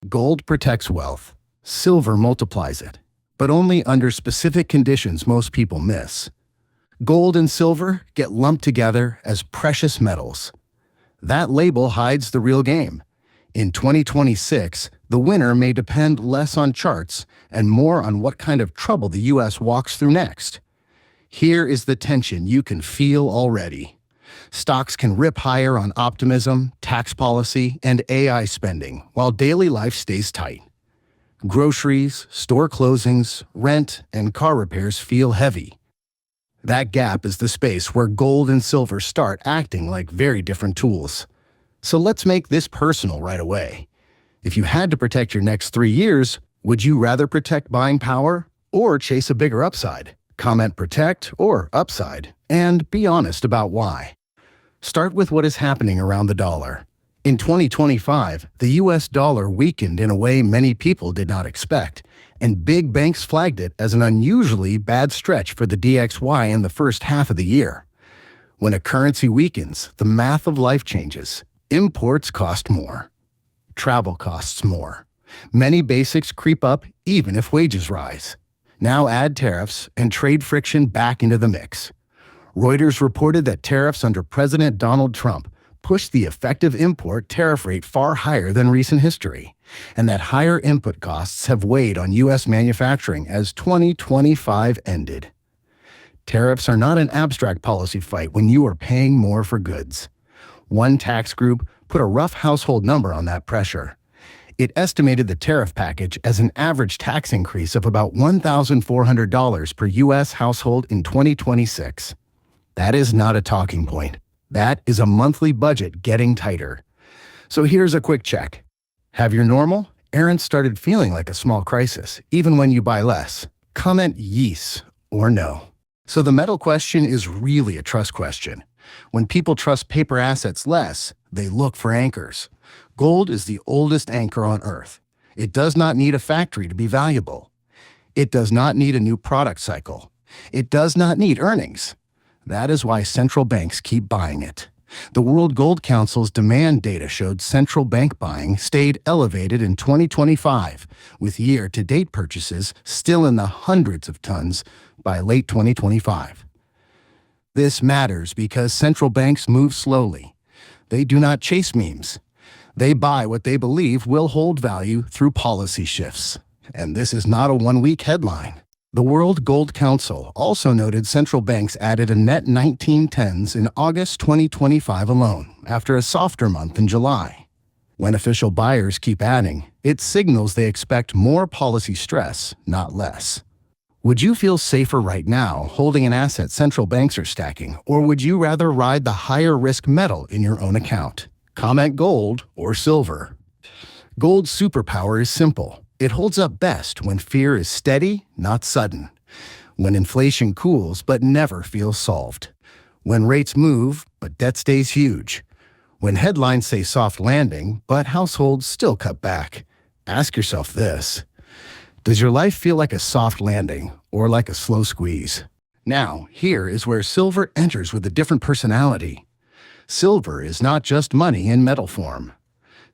Gold protects wealth. Silver multiplies it, but only under specific conditions most people miss. Gold and silver get lumped together as precious metals. That label hides the real game. In 2026, the winner may depend less on charts and more on what kind of trouble the U.S. walks through next. Here is the tension you can feel already. Stocks can rip higher on optimism, tax policy, and AI spending, while daily life stays tight. Groceries, store closings, rent, and car repairs feel heavy. That gap is the space where gold and silver start acting like very different tools. So let's make this personal right away. If you had to protect your next 3 years, would you rather protect buying power or chase a bigger upside? Comment protect or upside, and be honest about why. Start with what is happening around the dollar. In 2025, the US dollar weakened in a way many people did not expect, and big banks flagged it as an unusually bad stretch for the DXY in the first half of the year. When a currency weakens, the math of life changes. Imports cost more. Travel costs more. Many basics creep up even if wages rise. Now add tariffs and trade friction back into the mix. Reuters reported that tariffs under President Donald Trump pushed the effective import tariff rate far higher than recent history, and that higher input costs have weighed on U.S. manufacturing as 2025 ended. Tariffs are not an abstract policy fight when you are paying more for goods. One tax group put a rough household number on that pressure. It estimated the tariff package as an average tax increase of about $1,400 per U.S. household in 2026. That is not a talking point. That is a monthly budget getting tighter. So here's a quick check. Have your normal errands started feeling like a small crisis, even when you buy less? Comment yes or no. So the metal question is really a trust question. When people trust paper assets less, they look for anchors. Gold is the oldest anchor on Earth. It does not need a factory to be valuable. It does not need a new product cycle. It does not need earnings. That is why central banks keep buying it. The World Gold Council's demand data showed central bank buying stayed elevated in 2025, with year-to-date purchases still in the hundreds of tons by late 2025. This matters because central banks move slowly. They do not chase memes. They buy what they believe will hold value through policy shifts. And this is not a one-week headline. The World Gold Council also noted central banks added a net 19 tens in August 2025 alone, after a softer month in July. When official buyers keep adding, it signals they expect more policy stress, not less. Would you feel safer right now holding an asset central banks are stacking, or would you rather ride the higher risk metal in your own account? Comment gold or silver. Gold's superpower is simple. It holds up best when fear is steady, not sudden. When inflation cools but never feels solved. When rates move but debt stays huge. When headlines say soft landing but households still cut back. Ask yourself this. Does your life feel like a soft landing or like a slow squeeze? Now, here is where silver enters with a different personality. Silver is not just money in metal form.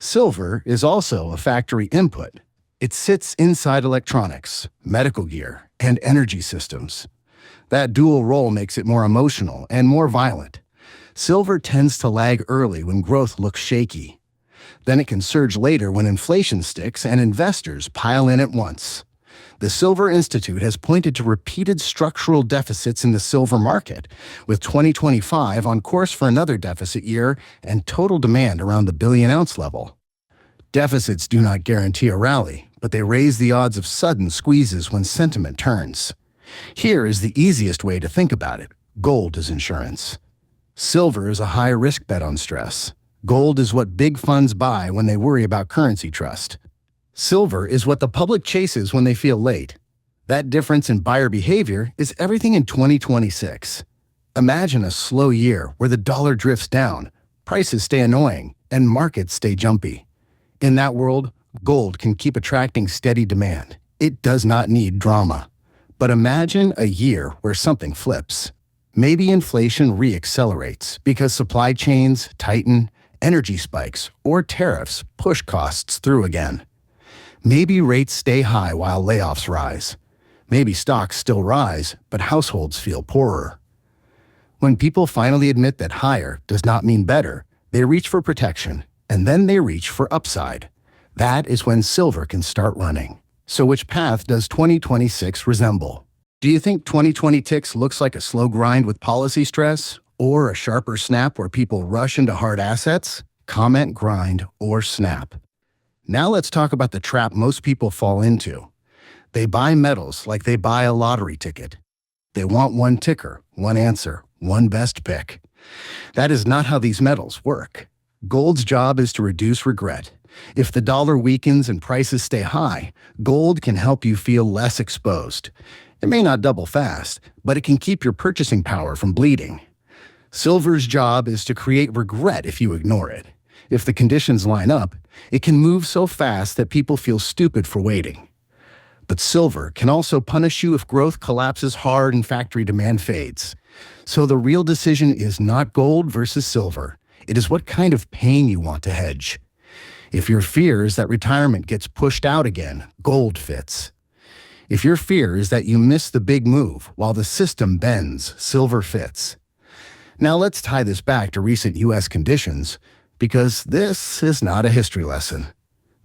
Silver is also a factory input. It sits inside electronics, medical gear, and energy systems. That dual role makes it more emotional and more violent. Silver tends to lag early when growth looks shaky. Then it can surge later when inflation sticks and investors pile in at once. The Silver Institute has pointed to repeated structural deficits in the silver market, with 2025 on course for another deficit year and total demand around the billion-ounce level. Deficits do not guarantee a rally, but they raise the odds of sudden squeezes when sentiment turns. Here is the easiest way to think about it. Gold is insurance. Silver is a high-risk bet on stress. Gold is what big funds buy when they worry about currency trust. Silver is what the public chases when they feel late. That difference in buyer behavior is everything in 2026. Imagine a slow year where the dollar drifts down, prices stay annoying, and markets stay jumpy. In that world, gold can keep attracting steady demand. It does not need drama. But imagine a year where something flips. Maybe inflation re-accelerates because supply chains tighten, energy spikes, or tariffs push costs through again. Maybe rates stay high while layoffs rise. Maybe stocks still rise, but households feel poorer. When people finally admit that higher does not mean better, they reach for protection, and then they reach for upside. That is when silver can start running. So which path does 2026 resemble? Do you think 2026 looks like a slow grind with policy stress, or a sharper snap where people rush into hard assets? Comment grind or snap. Now let's talk about the trap most people fall into. They buy metals like they buy a lottery ticket. They want one ticker, one answer, one best pick. That is not how these metals work. Gold's job is to reduce regret. If the dollar weakens and prices stay high, gold can help you feel less exposed. It may not double fast, but it can keep your purchasing power from bleeding. Silver's job is to create regret if you ignore it. If the conditions line up, it can move so fast that people feel stupid for waiting. But silver can also punish you if growth collapses hard and factory demand fades. So the real decision is not gold versus silver. It is what kind of pain you want to hedge. If your fear is that retirement gets pushed out again, gold fits. If your fear is that you miss the big move while the system bends, silver fits. Now let's tie this back to recent U.S. conditions, because this is not a history lesson.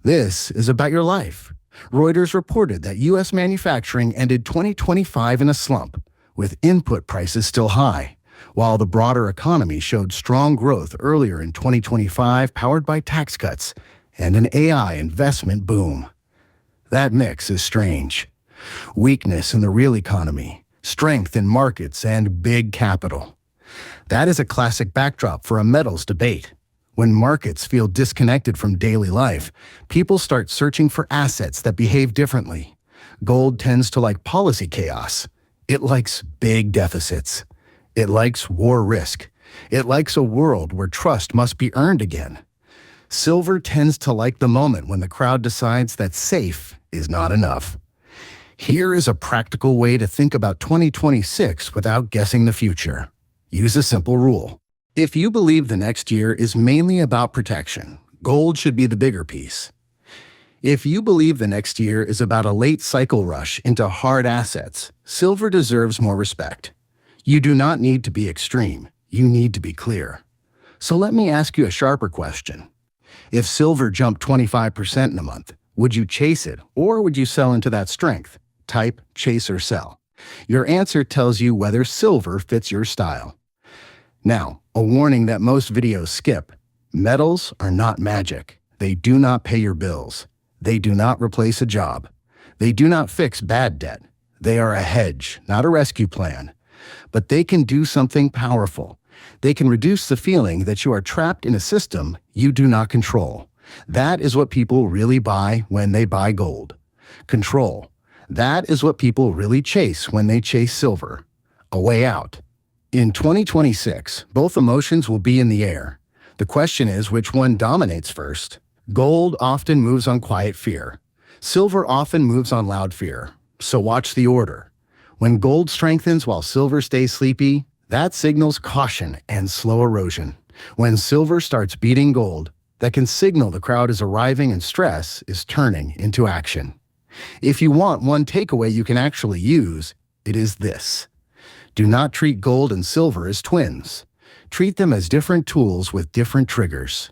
This is about your life. Reuters reported that U.S. manufacturing ended 2025 in a slump, with input prices still high, while the broader economy showed strong growth earlier in 2025 powered by tax cuts and an AI investment boom. That mix is strange. Weakness in the real economy, strength in markets, and big capital. That is a classic backdrop for a metals debate. When markets feel disconnected from daily life, people start searching for assets that behave differently. Gold tends to like policy chaos. It likes big deficits. It likes war risk. It likes a world where trust must be earned again. Silver tends to like the moment when the crowd decides that safe is not enough. Here is a practical way to think about 2026 without guessing the future. Use a simple rule. If you believe the next year is mainly about protection, gold should be the bigger piece. If you believe the next year is about a late cycle rush into hard assets, silver deserves more respect. You do not need to be extreme. You need to be clear. So let me ask you a sharper question. If silver jumped 25% in a month, would you chase it or would you sell into that strength? Type chase or sell. Your answer tells you whether silver fits your style. Now, a warning that most videos skip. Metals are not magic. They do not pay your bills. They do not replace a job. They do not fix bad debt. They are a hedge, not a rescue plan. But they can do something powerful. They can reduce the feeling that you are trapped in a system you do not control. That is what people really buy when they buy gold. Control. That is what people really chase when they chase silver. A way out. In 2026, both emotions will be in the air. The question is which one dominates first. Gold often moves on quiet fear. Silver often moves on loud fear. So watch the order. When gold strengthens while silver stays sleepy, that signals caution and slow erosion. When silver starts beating gold, that can signal the crowd is arriving and stress is turning into action. If you want one takeaway you can actually use, it is this. Do not treat gold and silver as twins. Treat them as different tools with different triggers.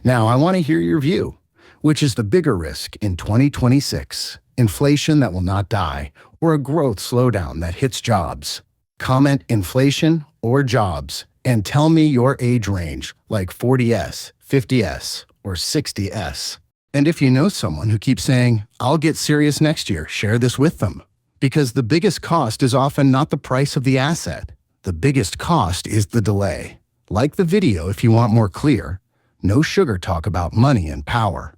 Now, I want to hear your view. Which is the bigger risk in 2026? Inflation that will not die, or a growth slowdown that hits jobs? Comment inflation or jobs, and tell me your age range, like 40S, 50S, or 60S. And if you know someone who keeps saying, "I'll get serious next year," share this with them. Because the biggest cost is often not the price of the asset. The biggest cost is the delay. Like the video if you want more clear. No sugar talk about money and power.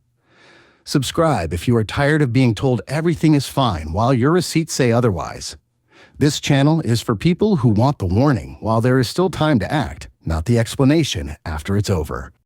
Subscribe if you are tired of being told everything is fine while your receipts say otherwise. This channel is for people who want the warning while there is still time to act, not the explanation after it's over.